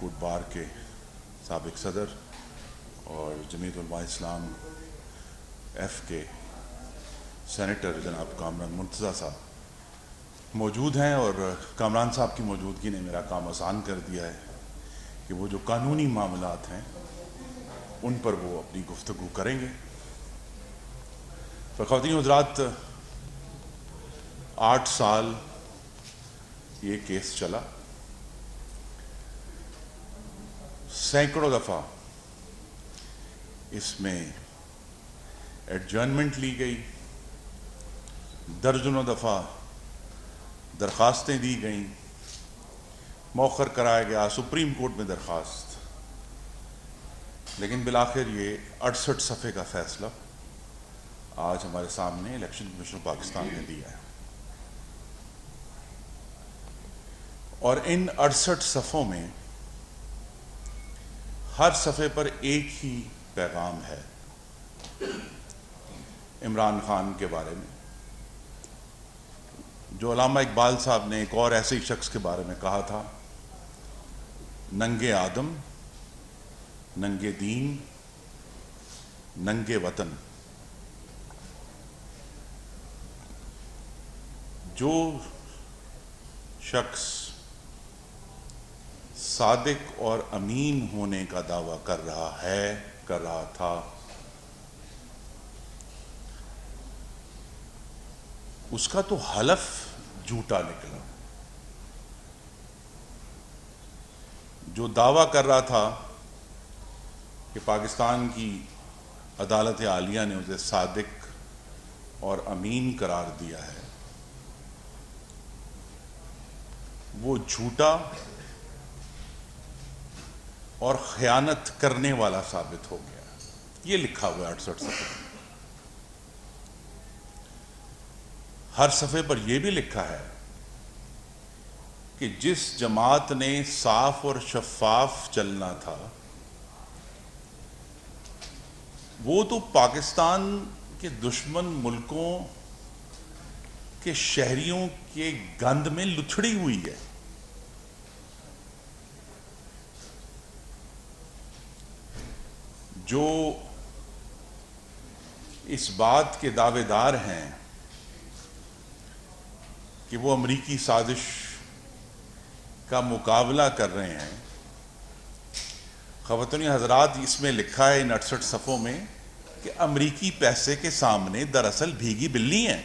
کوٹ بار کے سابق صدر اور جمعیت علماء اسلام ایف کے سینیٹر جناب کامران مرتضیٰ صاحب موجود ہیں، اور کامران صاحب کی موجودگی نے میرا کام آسان کر دیا ہے کہ وہ جو قانونی معاملات ہیں ان پر وہ اپنی گفتگو کریں گے۔ تو خواتین حضرات، 8 سال یہ کیس چلا، سینکڑوں دفعہ اس میں ایڈجرنمنٹ لی گئی، درجنوں دفعہ درخواستیں دی گئیں، مؤخر کرایا گیا سپریم کورٹ میں درخواست، لیکن بالآخر یہ 68 صفحے کا فیصلہ آج ہمارے سامنے الیکشن کمیشن پاکستان نے دیا ہے، اور ان 68 صفحوں میں ہر صفحے پر ایک ہی پیغام ہے عمران خان کے بارے میں، جو علامہ اقبال صاحب نے ایک اور ایسے ہی شخص کے بارے میں کہا تھا، ننگے آدم، ننگے دین، ننگے وطن۔ جو شخص صادق اور امین ہونے کا دعویٰ کر رہا تھا، اس کا تو حلف جھوٹا نکلا۔ جو دعویٰ کر رہا تھا کہ پاکستان کی عدالت عالیہ نے اسے صادق اور امین قرار دیا ہے، وہ جھوٹا اور خیانت کرنے والا ثابت ہو گیا۔ یہ لکھا ہوا ہے 68 صفحے میں۔ ہر صفحے پر یہ بھی لکھا ہے کہ جس جماعت نے صاف اور شفاف چلنا تھا، وہ تو پاکستان کے دشمن ملکوں کے شہریوں کے گند میں لتھڑی ہوئی ہے۔ جو اس بات کے دعوے دار ہیں کہ وہ امریکی سازش کا مقابلہ کر رہے ہیں، خواتین حضرات، اس میں لکھا ہے ان 68 صفحوں میں کہ امریکی پیسے کے سامنے دراصل بھیگی بلی ہیں۔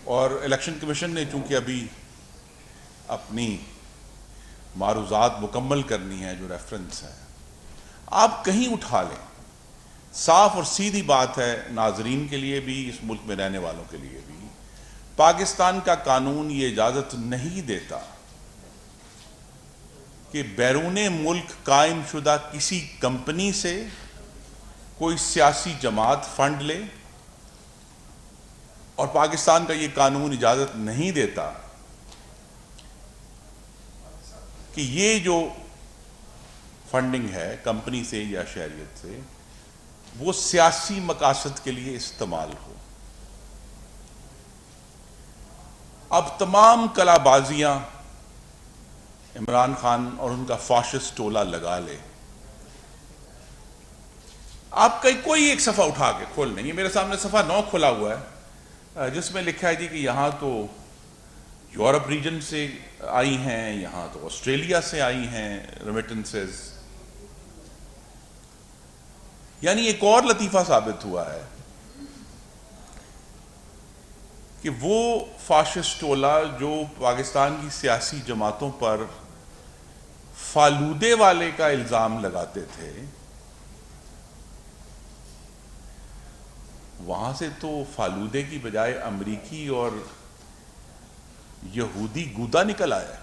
اور الیکشن کمیشن نے چونکہ ابھی اپنی معروضات مکمل کرنی ہے، جو ریفرنس ہے، آپ کہیں اٹھا لیں، صاف اور سیدھی بات ہے ناظرین کے لیے بھی، اس ملک میں رہنے والوں کے لیے بھی، پاکستان کا قانون یہ اجازت نہیں دیتا کہ بیرون ملک قائم شدہ کسی کمپنی سے کوئی سیاسی جماعت فنڈ لے، اور پاکستان کا یہ قانون اجازت نہیں دیتا کہ یہ جو فنڈنگ ہے کمپنی سے یا شہریت سے، وہ سیاسی مقاصد کے لیے استعمال ہو۔ اب تمام کلا بازیاں عمران خان اور ان کا فاشسٹ ٹولہ لگا لے۔ آپ کوئی ایک صفحہ اٹھا کے کھول لیں، یہ میرے سامنے صفحہ 9 کھلا ہوا ہے، جس میں لکھا ہے جی کہ یہاں تو یورپ ریجن سے آئی ہیں، یہاں تو آسٹریلیا سے آئی ہیں ریمیٹنسز۔ یعنی ایک اور لطیفہ ثابت ہوا ہے کہ وہ فاشسٹ ٹولہ جو پاکستان کی سیاسی جماعتوں پر فالودے والے کا الزام لگاتے تھے، وہاں سے تو فالودے کی بجائے امریکی اور یہودی گودا نکل آیا۔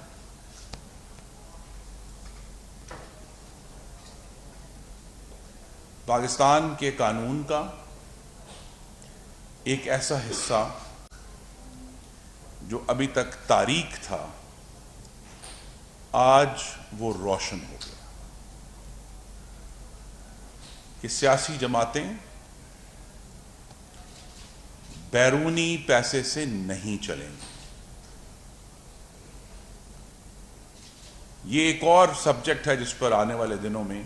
پاکستان کے قانون کا ایک ایسا حصہ جو ابھی تک تاریک تھا، آج وہ روشن ہو گیا کہ سیاسی جماعتیں بیرونی پیسے سے نہیں چلیں گے. یہ ایک اور سبجیکٹ ہے جس پر آنے والے دنوں میں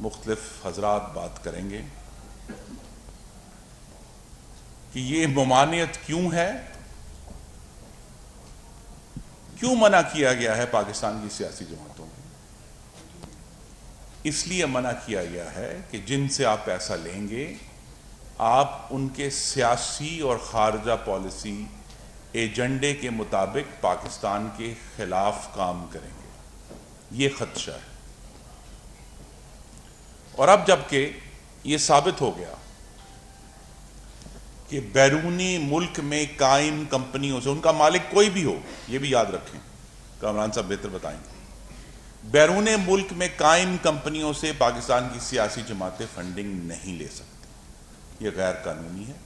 مختلف حضرات بات کریں گے کہ یہ ممانعت کیوں ہے، کیوں منع کیا گیا ہے پاکستان کی سیاسی جماعتوں میں. اس لیے منع کیا گیا ہے کہ جن سے آپ پیسہ لیں گے آپ ان کے سیاسی اور خارجہ پالیسی ایجنڈے کے مطابق پاکستان کے خلاف کام کریں گے. یہ خدشہ ہے. اور اب جبکہ یہ ثابت ہو گیا کہ بیرونی ملک میں قائم کمپنیوں سے، ان کا مالک کوئی بھی ہو، یہ بھی یاد رکھیں، کامران صاحب بہتر بتائیں گے، بیرون ملک میں قائم کمپنیوں سے پاکستان کی سیاسی جماعتیں فنڈنگ نہیں لے سکتی. یہ غیر قانونی ہے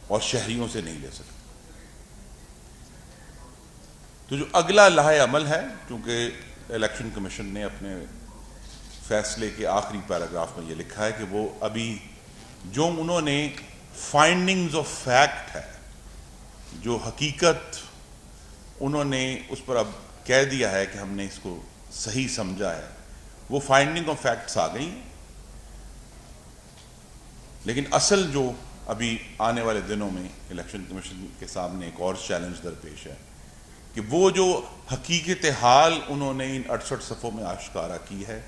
اور شہریوں سے نہیں لے سکتی. تو جو اگلا لائحہ عمل ہے، کیونکہ الیکشن کمیشن نے اپنے فیصلے کے آخری پیراگراف میں یہ لکھا ہے کہ وہ ابھی جو انہوں نے فائنڈنگز آف فیکٹ ہے، جو حقیقت انہوں نے اس پر اب کہہ دیا ہے کہ ہم نے اس کو صحیح سمجھا ہے، وہ فائنڈنگ آف فیکٹس آ گئی. لیکن اصل جو ابھی آنے والے دنوں میں الیکشن کمیشن کے سامنے ایک اور چیلنج درپیش ہے کہ وہ جو حقیقت حال انہوں نے ان 68 صفحوں میں آشکارا کی ہے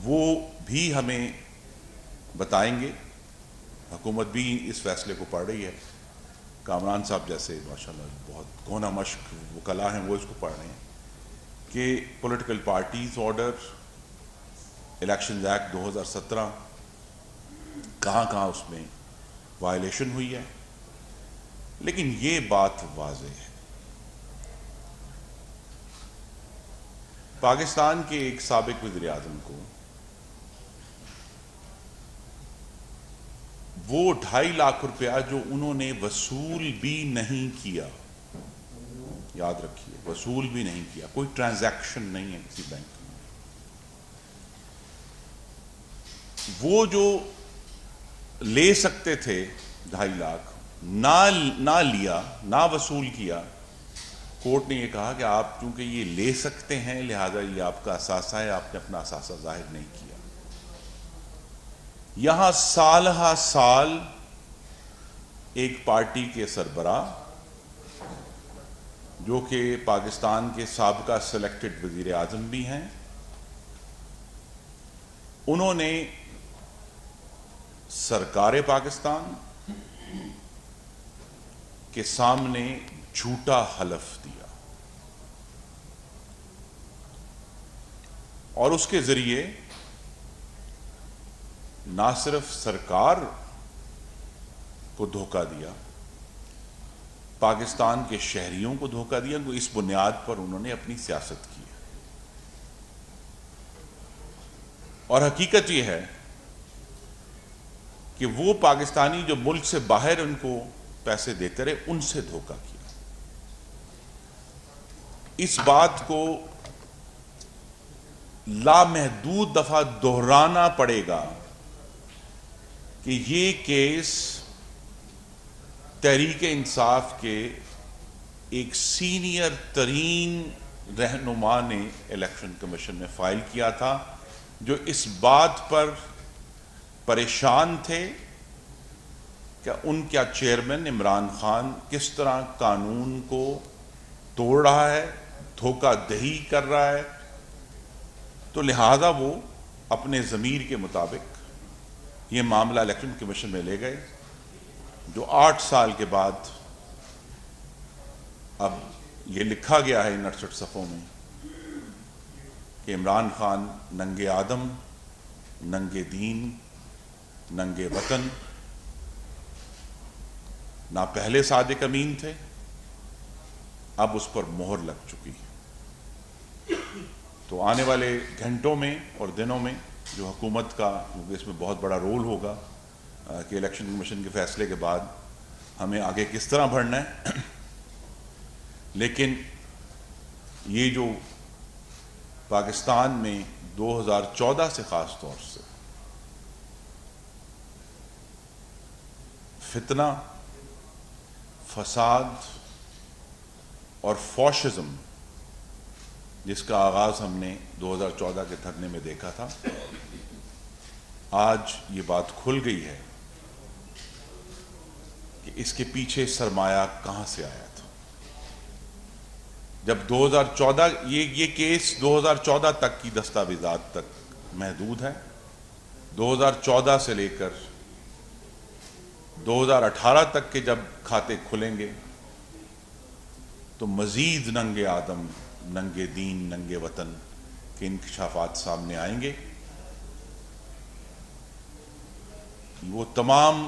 وہ بھی ہمیں بتائیں گے. حکومت بھی اس فیصلے کو پڑھ رہی ہے. کامران صاحب جیسے ماشاءاللہ بہت گونا مشق وکلاء ہیں، وہ اس کو پڑھ رہے ہیں کہ political parties order, elections act 2017 کہاں کہاں اس میں وائلیشن ہوئی ہے. لیکن یہ بات واضح ہے، پاکستان کے ایک سابق وزیر اعظم کو وہ 2.5 لاکھ روپیہ جو انہوں نے وصول بھی نہیں کیا، یاد رکھیے وصول بھی نہیں کیا، کوئی ٹرانزیکشن نہیں ہے کسی بینک میں، وہ جو لے سکتے تھے 2.5 لاکھ نہ لیا، نہ وصول کیا. کورٹ نے یہ کہا کہ آپ چونکہ یہ لے سکتے ہیں لہذا یہ آپ کا اثاثہ ہے، آپ نے اپنا اثاثہ ظاہر نہیں کیا. یہاں سال ہا سال ایک پارٹی کے سربراہ جو کہ پاکستان کے سابقہ سلیکٹڈ وزیر اعظم بھی ہیں، انہوں نے سرکار پاکستان کے سامنے جھوٹا حلف دیا اور اس کے ذریعے نہ صرف سرکار کو دھوکہ دیا، پاکستان کے شہریوں کو دھوکہ دیا. تو اس بنیاد پر انہوں نے اپنی سیاست کی. اور حقیقت یہ ہے کہ وہ پاکستانی جو ملک سے باہر ان کو پیسے دیتے رہے ان سے دھوکہ کیا. اس بات کو لامحدود دفعہ دہرانا پڑے گا کہ یہ کیس تحریک انصاف کے ایک سینئر ترین رہنما نے الیکشن کمیشن میں فائل کیا تھا، جو اس بات پر پریشان تھے کہ ان کا چیئرمین عمران خان کس طرح قانون کو توڑ رہا ہے، دھوکہ دہی کر رہا ہے. تو لہذا وہ اپنے ضمیر کے مطابق یہ معاملہ الیکشن کمیشن میں لے گئے، جو 8 سال کے بعد اب یہ لکھا گیا ہے ان 68 صفحوں میں کہ عمران خان ننگے آدم، ننگے دین، ننگے وطن نہ پہلے صادق امین تھے، اب اس پر مہر لگ چکی ہے. تو آنے والے گھنٹوں میں اور دنوں میں جو حکومت کا، کیونکہ اس میں بہت بڑا رول ہوگا کہ الیکشن کمیشن کے فیصلے کے بعد ہمیں آگے کس طرح بڑھنا ہے، لیکن یہ جو پاکستان میں 2014 سے خاص طور سے فتنہ، فساد اور فاشزم جس کا آغاز ہم نے 2014 کے دھرنے میں دیکھا تھا، آج یہ بات کھل گئی ہے کہ اس کے پیچھے سرمایہ کہاں سے آیا تھا۔ جب 2014 یہ کیس 2014 تک کی دستاویزات تک محدود ہے، 2014 سے لے کر 2018 تک کے جب کھاتے کھلیں گے تو مزید ننگے آدم، ننگے دین، ننگے وطن کے انکشافات سامنے آئیں گے۔ وہ تمام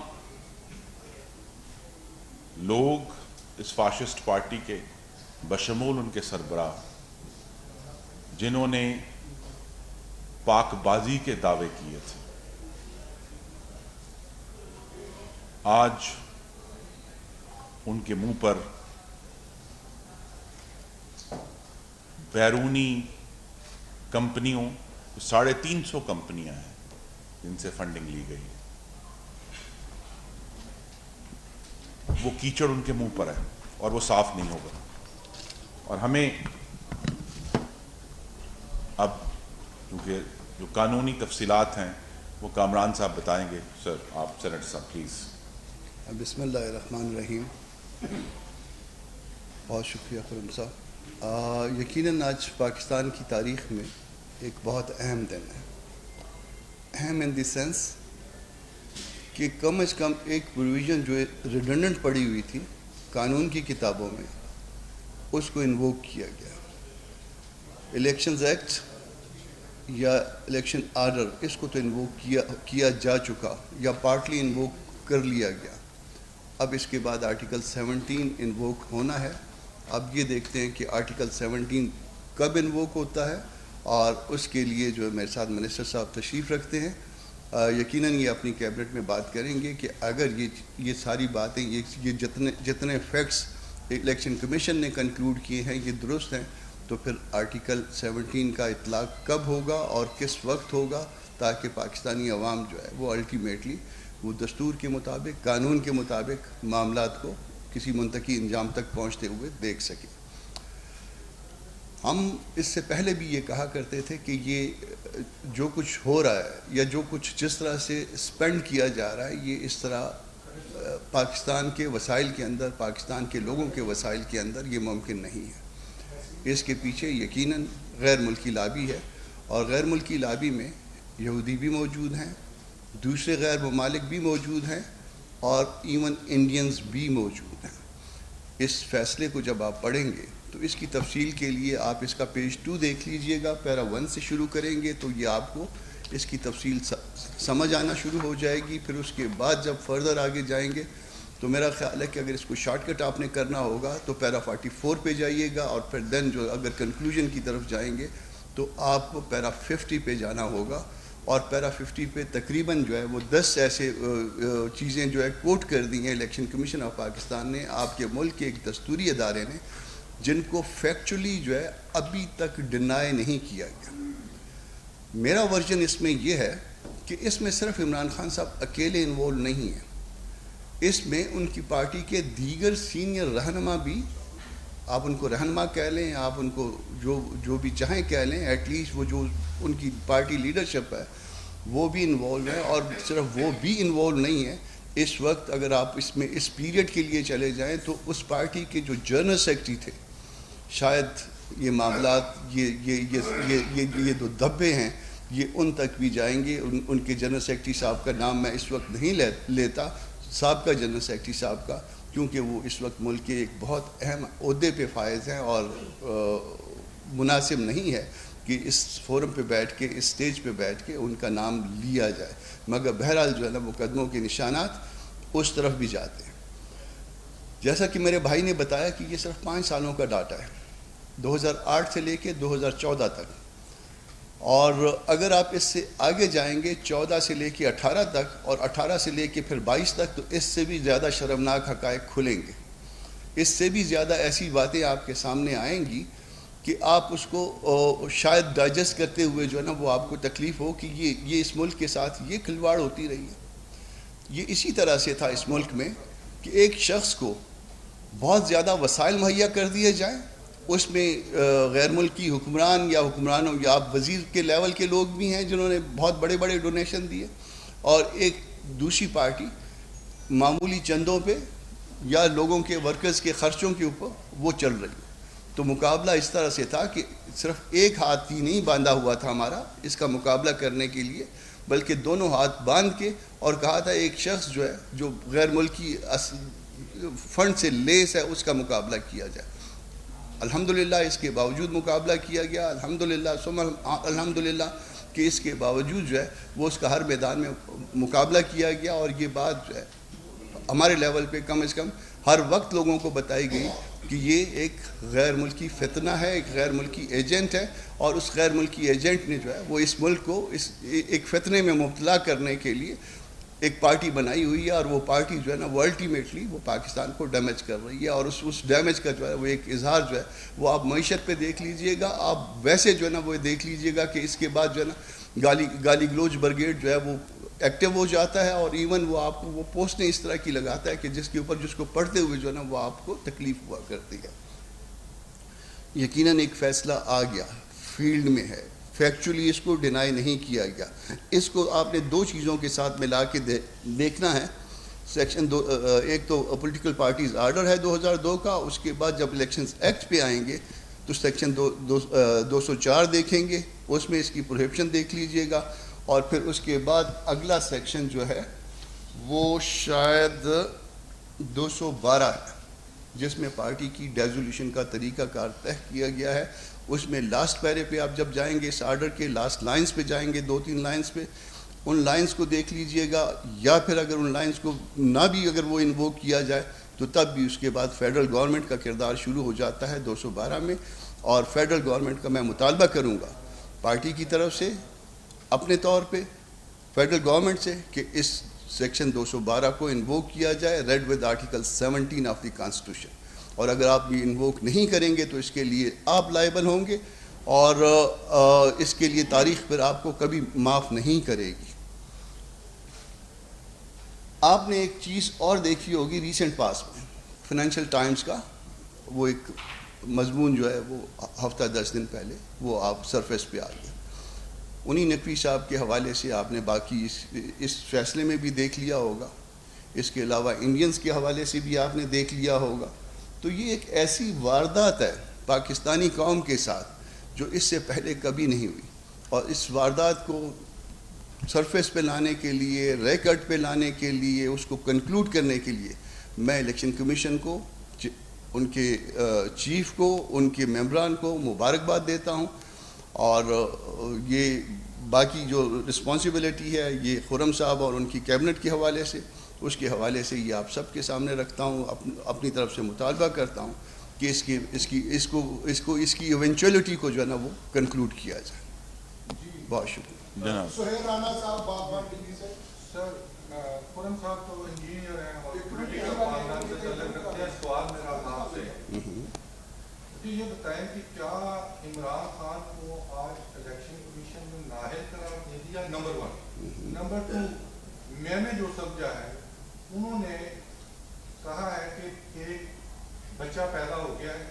لوگ اس فاشسٹ پارٹی کے بشمول ان کے سربراہ جنہوں نے پاک بازی کے دعوے کیے تھے، آج ان کے منہ پر بیرونی کمپنیوں، 350 کمپنیاں ہیں جن سے فنڈنگ لی گئی، وہ کیچڑ ان کے منہ پر ہے اور وہ صاف نہیں ہوگا۔ اور ہمیں اب کیونکہ جو قانونی تفصیلات ہیں وہ کامران صاحب بتائیں گے۔ سر، آپ سینیٹر صاحب پلیز۔ بسم اللہ الرحمن الرحیم۔ بہت شکریہ خرم صاحب۔ یقیناً آج پاکستان کی تاریخ میں ایک بہت اہم دن ہے، اہم ان دی سینس کہ کم از کم ایک پروویژن جو ریڈنڈنٹ پڑی ہوئی تھی قانون کی کتابوں میں، اس کو انووک کیا گیا۔ الیکشنز ایکٹ یا الیکشن آرڈر، اس کو تو انووک کیا جا چکا یا پارٹلی انووک کر لیا گیا۔ اب اس کے بعد آرٹیکل 17 انووک ہونا ہے۔ اب یہ دیکھتے ہیں کہ آرٹیکل 17 کب انووک ہوتا ہے، اور اس کے لیے جو میرے ساتھ منسٹر صاحب تشریف رکھتے ہیں، یقیناً یہ اپنی کیبنٹ میں بات کریں گے کہ اگر یہ ساری باتیں، یہ جتنے فیکٹس الیکشن کمیشن نے کنکلوڈ کیے ہیں یہ درست ہیں، تو پھر آرٹیکل 17 کا اطلاق کب ہوگا اور کس وقت ہوگا، تاکہ پاکستانی عوام جو ہے وہ الٹیمیٹلی وہ دستور کے مطابق، قانون کے مطابق معاملات کو کسی منطقی انجام تک پہنچتے ہوئے دیکھ سکیں۔ ہم اس سے پہلے بھی یہ کہا کرتے تھے کہ یہ جو کچھ ہو رہا ہے یا جو کچھ جس طرح سے اسپینڈ کیا جا رہا ہے، یہ اس طرح پاکستان کے وسائل کے اندر، پاکستان کے لوگوں کے وسائل کے اندر یہ ممکن نہیں ہے۔ اس کے پیچھے یقیناً غیر ملکی لابی ہے، اور غیر ملکی لابی میں یہودی بھی موجود ہیں، دوسرے غیر ممالک بھی موجود ہیں، اور ایون انڈینز بھی موجود ہیں۔ اس فیصلے کو جب آپ پڑھیں گے تو اس کی تفصیل کے لیے آپ اس کا پیج 2 دیکھ لیجئے گا، پیرا 1 سے شروع کریں گے تو یہ آپ کو اس کی تفصیل سمجھ آنا شروع ہو جائے گی۔ پھر اس کے بعد جب فردر آگے جائیں گے تو میرا خیال ہے کہ اگر اس کو شارٹ کٹ آپ نے کرنا ہوگا تو پیرا 44 پہ جائیے گا، اور پھر دین جو اگر کنکلوژن کی طرف جائیں گے تو آپ کو پیرا 50 پہ جانا ہوگا، اور پیرا 50 پہ تقریباً جو ہے وہ 10 ایسے چیزیں جو ہے کوٹ کر دی ہیں الیکشن کمیشن آف پاکستان نے، آپ کے ملک کے ایک دستوری ادارے نے، جن کو فیکچولی جو ہے ابھی تک ڈینائی نہیں کیا گیا۔ میرا ورژن اس میں یہ ہے کہ اس میں صرف عمران خان صاحب اکیلے انوالو نہیں ہیں، اس میں ان کی پارٹی کے دیگر سینئر رہنما بھی، آپ ان کو رہنما کہہ لیں، آپ ان کو جو بھی چاہیں کہہ لیں، ایٹ لیسٹ وہ جو ان کی پارٹی لیڈرشپ ہے وہ بھی انوالو ہے۔ اور صرف وہ بھی انوالو نہیں ہے، اس وقت اگر آپ اس میں اس پیریڈ کے لیے چلے جائیں تو اس پارٹی کے جو جنرل سیکرٹری تھے، شاید یہ معاملات یہ دو دھبے ہیں، یہ ان تک بھی جائیں گے۔ ان کے جنرل سیکرٹری صاحب کا نام میں اس وقت نہیں لیتا، سابقہ جنرل سیکرٹری صاحب کا، کیونکہ وہ اس وقت ملک کے ایک بہت اہم عہدے پہ فائز ہیں، اور مناسب نہیں ہے کہ اس فورم پہ بیٹھ کے، اس سٹیج پہ بیٹھ کے ان کا نام لیا جائے۔ مگر بہرحال جو ہے نا مقدموں کے نشانات اس طرف بھی جاتے ہیں۔ جیسا کہ میرے بھائی نے بتایا کہ یہ صرف 5 سالوں کا ڈاٹا ہے، 2008 سے لے کے 2014 تک، اور اگر آپ اس سے آگے جائیں گے 14 سے لے کے 18 تک، اور 18 سے لے کے پھر 22 تک، تو اس سے بھی زیادہ شرمناک حقائق کھلیں گے، اس سے بھی زیادہ ایسی باتیں آپ کے سامنے آئیں گی کہ آپ اس کو شاید ڈائجسٹ کرتے ہوئے جو ہے نا وہ آپ کو تکلیف ہو کہ یہ اس ملک کے ساتھ یہ کھلواڑ ہوتی رہی ہے۔ یہ اسی طرح سے تھا اس ملک میں کہ ایک شخص کو بہت زیادہ وسائل مہیا کر دیے جائیں، اس میں غیر ملکی حکمران یا حکمرانوں یا آپ وزیر کے لیول کے لوگ بھی ہیں جنہوں نے بہت بڑے بڑے ڈونیشن دیے، اور ایک دوسری پارٹی معمولی چندوں پہ یا لوگوں کے ورکرز کے خرچوں کے اوپر وہ چل رہی ہے۔ تو مقابلہ اس طرح سے تھا کہ صرف ایک ہاتھ ہی نہیں باندھا ہوا تھا ہمارا اس کا مقابلہ کرنے کے لیے، بلکہ دونوں ہاتھ باندھ کے اور کہا تھا ایک شخص جو ہے جو غیر ملکی فنڈ سے لیس ہے اس کا مقابلہ کیا جائے۔ الحمدللہ اس کے باوجود مقابلہ کیا گیا، الحمدللہ کہ اس کے باوجود جو ہے وہ اس کا ہر میدان میں مقابلہ کیا گیا، اور یہ بات جو ہے ہمارے لیول پہ کم از کم ہر وقت لوگوں کو بتائی گئی کہ یہ ایک غیر ملکی فتنہ ہے، ایک غیر ملکی ایجنٹ ہے، اور اس غیر ملکی ایجنٹ نے جو ہے وہ اس ملک کو اس ایک فتنے میں مبتلا کرنے کے لیے ایک پارٹی بنائی ہوئی ہے، اور وہ پارٹی جو ہے نا وہ الٹیمیٹلی وہ پاکستان کو ڈیمیج کر رہی ہے، اور اس ڈیمیج کا جو ہے وہ ایک اظہار جو ہے وہ آپ معیشت پہ دیکھ لیجئے گا، آپ ویسے جو ہے نا وہ دیکھ لیجئے گا کہ اس کے بعد جو ہے نا گالی گلوچ برگیڈ جو ہے وہ ایکٹیو ہو جاتا ہے، اور ایون وہ آپ کو وہ پوسٹیں اس طرح کی لگاتا ہے کہ جس کے اوپر جس کو پڑھتے ہوئے جو ہے نا وہ آپ کو تکلیف ہوا کرتی ہے۔ یقیناً ایک فیصلہ آ گیا، فیلڈ میں ہے، فیکچولی اس کو ڈینائی نہیں کیا گیا، اس کو آپ نے دو چیزوں کے ساتھ ملا کے دیکھنا ہے۔ سیکشن ایک تو پولیٹیکل پارٹیز آرڈر ہے 2002 کا، اس کے بعد جب الیکشنز ایکٹ پہ آئیں گے تو سیکشن 204 دیکھیں گے، اس میں اس کی پروہیبشن دیکھ لیجئے گا، اور پھر اس کے بعد اگلا سیکشن جو ہے وہ شاید 212 ہے، جس میں پارٹی کی ڈیزولیوشن کا طریقہ کار طے کیا گیا ہے۔ اس میں لاسٹ پیرے پہ آپ جب جائیں گے اس آرڈر کے لاسٹ لائنز پہ جائیں گے، 2-3 لائنز پہ، ان لائنز کو دیکھ لیجئے گا، یا پھر اگر ان لائنز کو نہ بھی اگر وہ انووک کیا جائے تو تب بھی اس کے بعد فیڈرل گورنمنٹ کا کردار شروع ہو جاتا ہے 212 میں، اور فیڈرل گورنمنٹ کا میں مطالبہ کروں گا پارٹی کی طرف سے اپنے طور پہ فیڈرل گورنمنٹ سے کہ اس سیکشن 212 کو انووک کیا جائے، read with article 17 of the constitution, اور اگر آپ یہ انووک نہیں کریں گے تو اس کے لیے آپ لائبل ہوں گے، اور اس کے لیے تاریخ پر آپ کو کبھی معاف نہیں کرے گی۔ آپ نے ایک چیز اور دیکھی ہوگی ریسنٹ پاس میں، فائنینشیل ٹائمز کا وہ ایک مضمون جو ہے وہ ہفتہ 10 دن پہلے وہ آپ سرفیس پہ آ گیا، انہی نقوی صاحب کے حوالے سے آپ نے باقی اس فیصلے میں بھی دیکھ لیا ہوگا، اس کے علاوہ انڈینز کے حوالے سے بھی آپ نے دیکھ لیا ہوگا۔ تو یہ ایک ایسی واردات ہے پاکستانی قوم کے ساتھ جو اس سے پہلے کبھی نہیں ہوئی، اور اس واردات کو سرفیس پہ لانے کے لیے، ریکارڈ پہ لانے کے لیے، اس کو کنکلوڈ کرنے کے لیے میں الیکشن کمیشن کو، ان کے چیف کو، ان کے ممبران کو مبارکباد دیتا ہوں، اور یہ باقی جو رسپانسبلٹی ہے یہ خرم صاحب اور ان کی کیبنٹ کے حوالے سے، اس کے حوالے سے یہ آپ سب کے سامنے رکھتا ہوں، اپنی طرف سے مطالبہ کرتا ہوں کہ اس کی ایونچولیٹی کو جو ہے نا وہ کنکلوڈ کیا جائے۔ بہت شکریہ جناب۔ سہیل رانا صاحب باغبان ٹی سے۔ سر خرم صاحب تو انجینئر ہیں اور پولیٹیکل خاندان سے تعلق رکھتے ہیں، سوال میرا آپ سے جی یہ بتائیں کہ کیا عمران خان کو آج الیکشن کمیشن میں نااہل قرار دے دیا؟ نمبر 1۔ نمبر 2، میں نے جو سمجھا ہے انہوں نے کہا ہے کہ ایک بچہ پیدا ہو گیا ہے،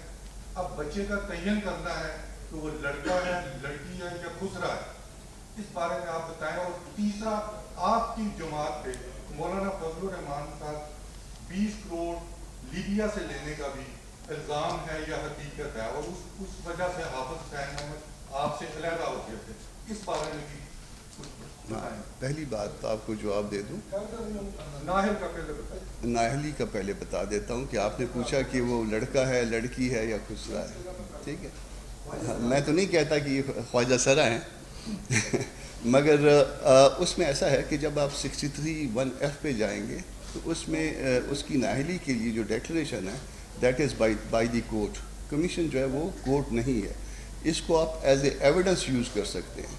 اب بچے کا تعین کرنا ہے کہ وہ لڑکا ہے، لڑکی ہے یا خسرا ہے، اس بارے میں آپ بتائیں۔ اور تیسرا، آپ کی جماعت پہ مولانا فضل الرحمان صاحب 20 کروڑ لیبیا سے لینے کا بھی الزام ہے یا حقیقت ہے، اور اس وجہ سے حافظ حسین احمد آپ سے علیحدہ ہو گئے تھے، اس بارے میں بھی پہلی بات آپ کو جواب دے دوں، نااہل کا پہلے بتائیں۔ نااہلی کا پہلے بتا دیتا ہوں کہ آپ نے پوچھا کہ وہ لڑکا ہے، لڑکی ہے یا خسرا ہے، ٹھیک ہے، میں تو نہیں کہتا کہ یہ خواجہ سرا ہیں مگر اس میں ایسا ہے کہ جب آپ 63(1)(f) پہ جائیں گے تو اس میں اس کی نااہلی کے لیے جو ڈیکلریشن ہے that is by the court, commission جو ہے وہ کورٹ نہیں ہے، اس کو آپ ایز اے ایویڈنس یوز کر سکتے ہیں،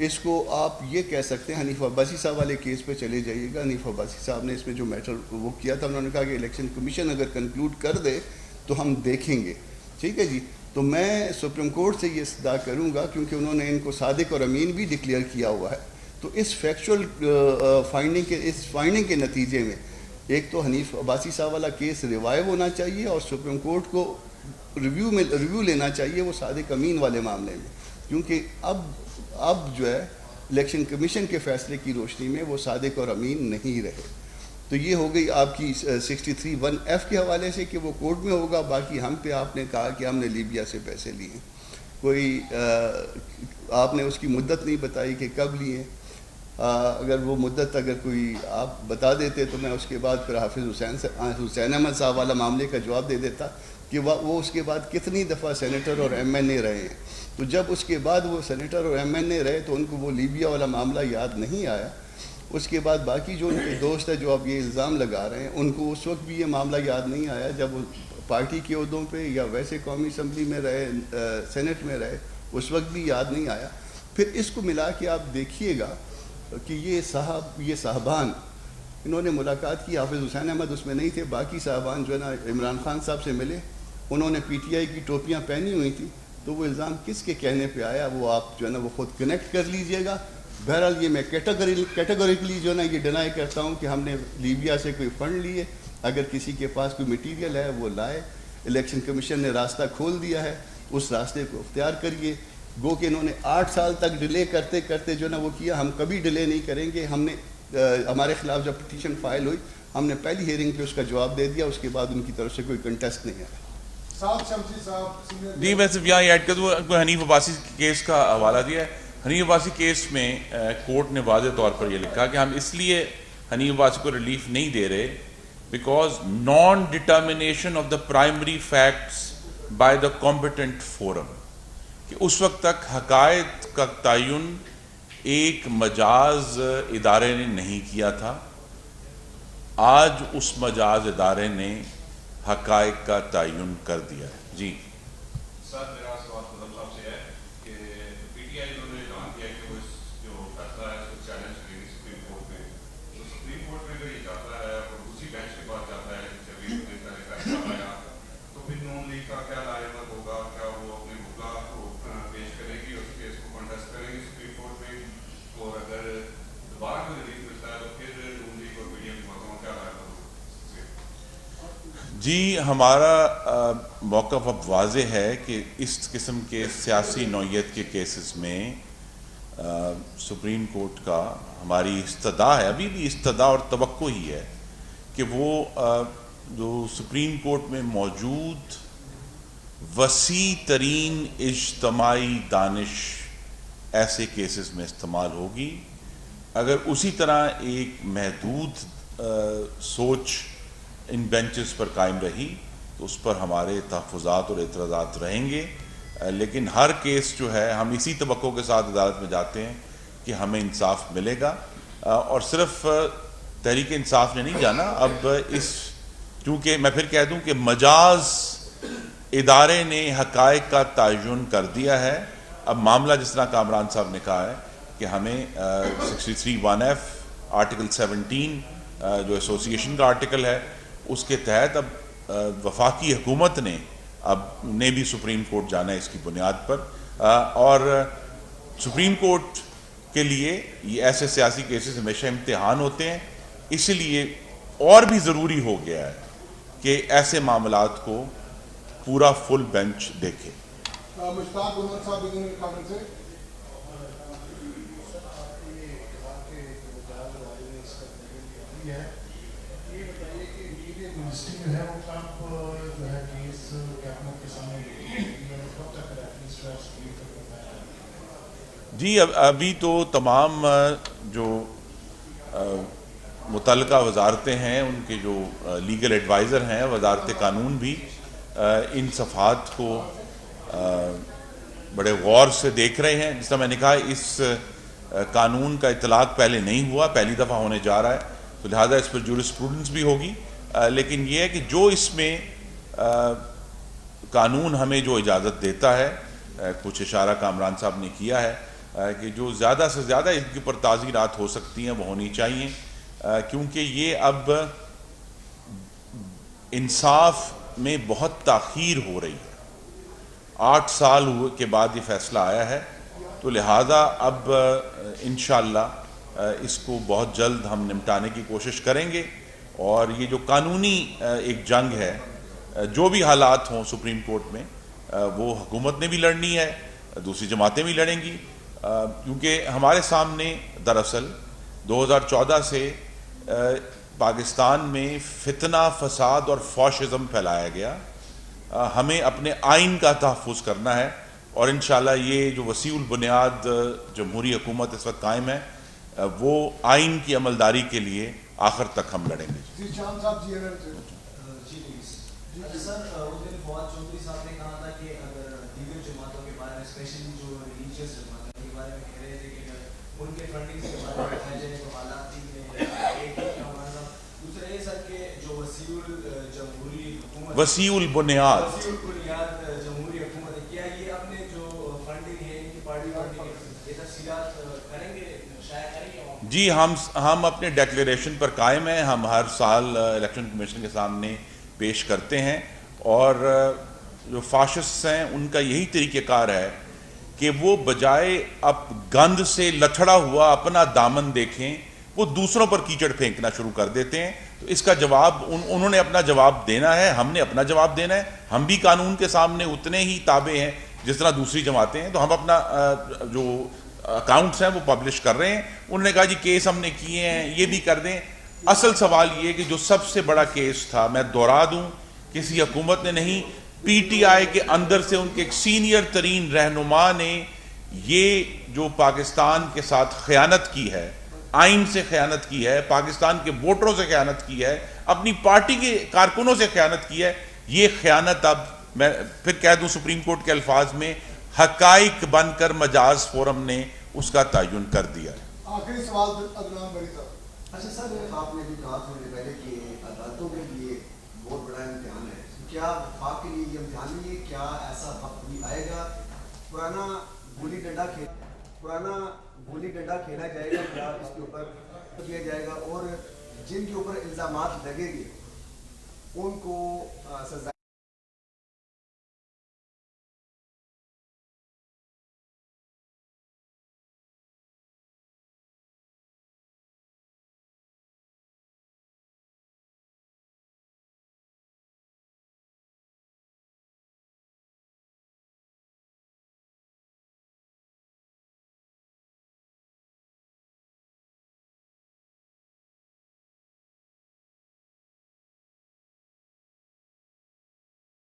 اس کو آپ یہ کہہ سکتے ہیں، حنیف عباسی صاحب والے کیس پہ چلے جائیے گا، حنیف عباسی صاحب نے اس میں جو میٹر وہ کیا تھا، انہوں نے کہا کہ الیکشن کمیشن اگر کنکلوڈ کر دے تو ہم دیکھیں گے، ٹھیک ہے جی، تو میں سپریم کورٹ سے یہ استدعا کروں گا، کیونکہ انہوں نے ان کو صادق اور امین بھی ڈکلیئر کیا ہوا ہے، تو اس فیکچول فائنڈنگ کے نتیجے میں ایک تو حنیف عباسی صاحب والا کیس ریوائیو ہونا چاہیے اور سپریم کورٹ کو ریویو لینا چاہیے وہ صادق امین والے معاملے میں، کیونکہ اب جو ہے الیکشن کمیشن کے فیصلے کی روشنی میں وہ صادق اور امین نہیں رہے. تو یہ ہو گئی آپ کی 63(1)(f) کے حوالے سے کہ وہ کورٹ میں ہوگا. باقی ہم پہ آپ نے کہا کہ ہم نے لیبیا سے پیسے لیے، کوئی آپ نے اس کی مدت نہیں بتائی کہ کب لیے. اگر وہ مدت کوئی آپ بتا دیتے تو میں اس کے بعد پھر حافظ حسین احمد صاحب والا معاملے کا جواب دے دیتا کہ وہ اس کے بعد کتنی دفعہ سینیٹر اور ایم این اے رہے ہیں. تو جب اس کے بعد وہ سینیٹر اور ایم این اے رہے تو ان کو وہ لیبیا والا معاملہ یاد نہیں آیا. اس کے بعد باقی جو ان کے دوست ہیں جو اب یہ الزام لگا رہے ہیں ان کو اس وقت بھی یہ معاملہ یاد نہیں آیا جب وہ پارٹی کے عہدوں پہ یا ویسے قومی اسمبلی میں رہے، سینٹ میں رہے، اس وقت بھی یاد نہیں آیا. پھر اس کو ملا کے آپ دیکھیے گا کہ یہ صاحبان انہوں نے ملاقات کی. حافظ حسین احمد اس میں نہیں تھے، باقی صاحبان جو ہے نا عمران خان صاحب سے ملے، انہوں نے پی ٹی آئی کی ٹوپیاں پہنی ہوئی تھیں. تو وہ الزام کس کے کہنے پہ آیا وہ آپ جو ہے نا وہ خود کنیکٹ کر لیجئے گا. بہرحال یہ میں کیٹیگوریکلی جو ہے نا یہ ڈینائی کرتا ہوں کہ ہم نے لیبیا سے کوئی فنڈ لیے. اگر کسی کے پاس کوئی مٹیریل ہے وہ لائے. الیکشن کمیشن نے راستہ کھول دیا ہے، اس راستے کو اختیار کریے. گو کہ انہوں نے 8 سال تک ڈیلے کرتے کرتے جو ہے نا وہ کیا. ہم کبھی ڈیلے نہیں کریں گے. ہم نے ہمارے خلاف جب پٹیشن فائل ہوئی ہم نے پہلی ہیئرنگ پہ اس کا جواب دے دیا. اس کے بعد ان کی طرف سے کوئی کنٹیسٹ نہیں آیا. جی میں صرف یہاں ایڈ کر دوں، حنیف عباسی کیس کا حوالہ دیا ہے. حنیف عباسی کیس میں کورٹ نے واضح طور پر یہ لکھا کہ ہم اس لیے حنیف عباسی کو ریلیف نہیں دے رہے because naan determination of the primary facts by the competent forum, کہ اس وقت تک حقائق کا تعین ایک مجاز ادارے نے نہیں کیا تھا. آج اس مجاز ادارے نے حقائق کا تعین کر دیا ہے. جی سر میرا سوال قدم صاحب سے ہے کہ پی ٹی آئی انہوں نے اعلان کیا کہ وہ جو فیصلہ ہے اس کو چیلنج کرے گی سپریم کورٹ میں. تو سپریم کورٹ میں اگر یہ جاتا ہے اور اسی بینچ کے پاس جاتا ہے جب یہ فیصلہ آیا تو پھر نون لیگ کا کیا لائحہ ہوگا؟ کیا وہ اپنے وکلا کو پیش کرے گی اور اس کیس کو کنٹیسٹ کرے گی سپریم کورٹ میں؟ اور اگر دوبارہ کوئی ریلیف ملتا ہے تو پھر نون لیگ اور پی ڈی ایم کی باتوں کا کیا لائحہ ہوگا؟ جی ہمارا موقف اب واضح ہے کہ اس قسم کے سیاسی نوعیت کے کیسز میں سپریم کورٹ کا ہماری استدعا ہے، ابھی بھی استدعا اور توقع ہی ہے کہ وہ جو سپریم کورٹ میں موجود وسیع ترین اجتماعی دانش ایسے کیسز میں استعمال ہوگی. اگر اسی طرح ایک محدود سوچ ان بینچز پر قائم رہی تو اس پر ہمارے تحفظات اور اعتراضات رہیں گے. لیکن ہر کیس جو ہے ہم اسی توقع کے ساتھ عدالت میں جاتے ہیں کہ ہمیں انصاف ملے گا. اور صرف تحریک انصاف نے نہیں جانا، اب چونکہ میں پھر کہہ دوں کہ مجاز ادارے نے حقائق کا تعین کر دیا ہے. اب معاملہ جس طرح کامران صاحب نے کہا ہے کہ ہمیں 63(1)(f) آرٹیکل 17 جو ایسوسیشن کا آرٹیکل ہے اس کے تحت اب وفاقی حکومت نے بھی سپریم کورٹ جانا ہے اس کی بنیاد پر. اور سپریم کورٹ کے لیے یہ ایسے سیاسی کیسز ہمیشہ امتحان ہوتے ہیں، اس لیے اور بھی ضروری ہو گیا ہے کہ ایسے معاملات کو پورا فل بینچ دیکھے. مشتاق عمر صاحب سے جی ابھی تو تمام جو متعلقہ وزارتیں ہیں ان کے جو لیگل ایڈوائزر ہیں وزارت قانون بھی ان صفحات کو بڑے غور سے دیکھ رہے ہیں. جس طرح میں نے کہا اس قانون کا اطلاق پہلے نہیں ہوا، پہلی دفعہ ہونے جا رہا ہے، تو لہٰذا اس پر جورسپروڈنس بھی ہوگی. لیکن یہ ہے کہ جو اس میں قانون ہمیں جو اجازت دیتا ہے، کچھ اشارہ کامران صاحب نے کیا ہے کہ جو زیادہ سے زیادہ ان کے اوپر تعزیرات ہو سکتی ہیں وہ ہونی چاہیے، کیونکہ یہ اب انصاف میں بہت تاخیر ہو رہی ہے. 8 سال کے بعد یہ فیصلہ آیا ہے، تو لہٰذا اب انشاءاللہ اس کو بہت جلد ہم نمٹانے کی کوشش کریں گے، اور یہ جو قانونی ایک جنگ ہے، جو بھی حالات ہوں سپریم کورٹ میں، وہ حکومت نے بھی لڑنی ہے، دوسری جماعتیں بھی لڑیں گی، کیونکہ ہمارے سامنے دراصل 2014 سے پاکستان میں فتنہ، فساد اور فاشزم پھیلایا گیا. ہمیں اپنے آئین کا تحفظ کرنا ہے، اور انشاءاللہ یہ جو وسیع البنیاد جمہوری حکومت اس وقت قائم ہے، وہ آئین کی عملداری کے لیے آخر تک ہم لڑیں گے. سر، اس دن فواد چودھری صاحب نے کہا تھا کہ اگر دیگر جماعتوں کے بارے میں، اسپیشلی جو ریلیجیس جماعتیں کے بارے میں کہہ رہے تھے کہ اگر ان کے فنڈنگ کے بارے میں بتایا جائے تو حالات ایک ہی ہمارا. دوسرا یہ سر کہ جو وسیع الجمہوری حکومت، وسیع البنیاد جمہوری حکومت ہے، کیا یہ اپنے جو فنڈنگ ہے ان کی پارٹی فنڈنگ ہے، یہ تفصیلات کریں گے، شائع کریں گے؟ جی، ہم اپنے ڈیکلیریشن پر قائم ہیں. ہم ہر سال الیکشن کمیشن کے سامنے پیش کرتے ہیں، اور جو فاشسٹ ہیں ان کا یہی طریقہ کار ہے کہ وہ بجائے اب گند سے لتھڑا ہوا اپنا دامن دیکھیں، وہ دوسروں پر کیچڑ پھینکنا شروع کر دیتے ہیں. تو اس کا جواب انہوں نے اپنا جواب دینا ہے، ہم نے اپنا جواب دینا ہے. ہم بھی قانون کے سامنے اتنے ہی تابع ہیں جس طرح دوسری جماعتیں ہیں. تو ہم اپنا جو اکاؤنٹس ہیں وہ پبلش کر رہے ہیں. انہوں نے کہا جی کیس ہم نے کیے ہیں، یہ بھی کر دیں. اصل سوال یہ کہ جو سب سے بڑا کیس تھا، میں دوہرا دوں، کسی حکومت نے نہیں، پی ٹی آئی کے اندر سے ان کے ایک سینئر ترین رہنما نے یہ جو پاکستان کے ساتھ خیانت کی ہے، آئین سے خیانت کی ہے، پاکستان کے ووٹروں سے خیانت کی ہے، اپنی پارٹی کے کارکنوں سے خیانت کی ہے. یہ خیانت اب میں پھر کہہ دوں سپریم کورٹ کے الفاظ میں، حقائق بن کر مجاز فورم نے اس کا تعین کر دیا. آخری سوال عدنان بری صاحب. اچھا سر، آپ نے بھی کہا تھوڑی دیر پہلے کہ عدالتوں کے لیے بہت بڑا امتحان ہے. کیا وفاق کے لیے یہ امتحان نہیں ہے؟ کیا ایسا وقت بھی آئے گا پرانا گلی ڈنڈا کھیلا جائے گا، کیا اس کے اوپر کیا جائے گا، اور جن کے اوپر الزامات لگیں گے ان کو سزا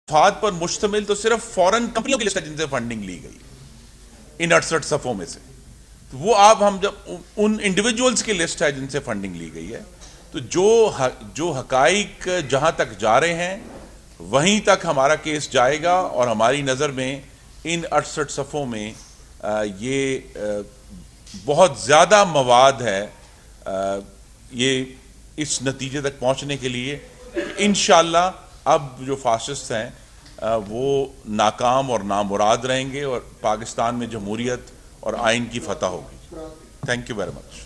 مفاد پر مشتمل تو صرف فورن کمپنیوں کی لسٹ ہے جن سے فنڈنگ لی گئی ان 68 صفوں میں سے. تو وہ آپ ہم جب ان انڈیویجولز کی لسٹ ہے جن سے فنڈنگ لی گئی ہے، تو جو حقائق جہاں تک جا رہے ہیں وہیں تک ہمارا کیس جائے گا، اور ہماری نظر میں ان 68 صفوں میں یہ بہت زیادہ مواد ہے یہ اس نتیجے تک پہنچنے کے لیے انشاءاللہ اب جو فاشسٹ ہیں وہ ناکام اور نامراد رہیں گے، اور پاکستان میں جمہوریت اور آئین کی فتح ہوگی. Thank you very much.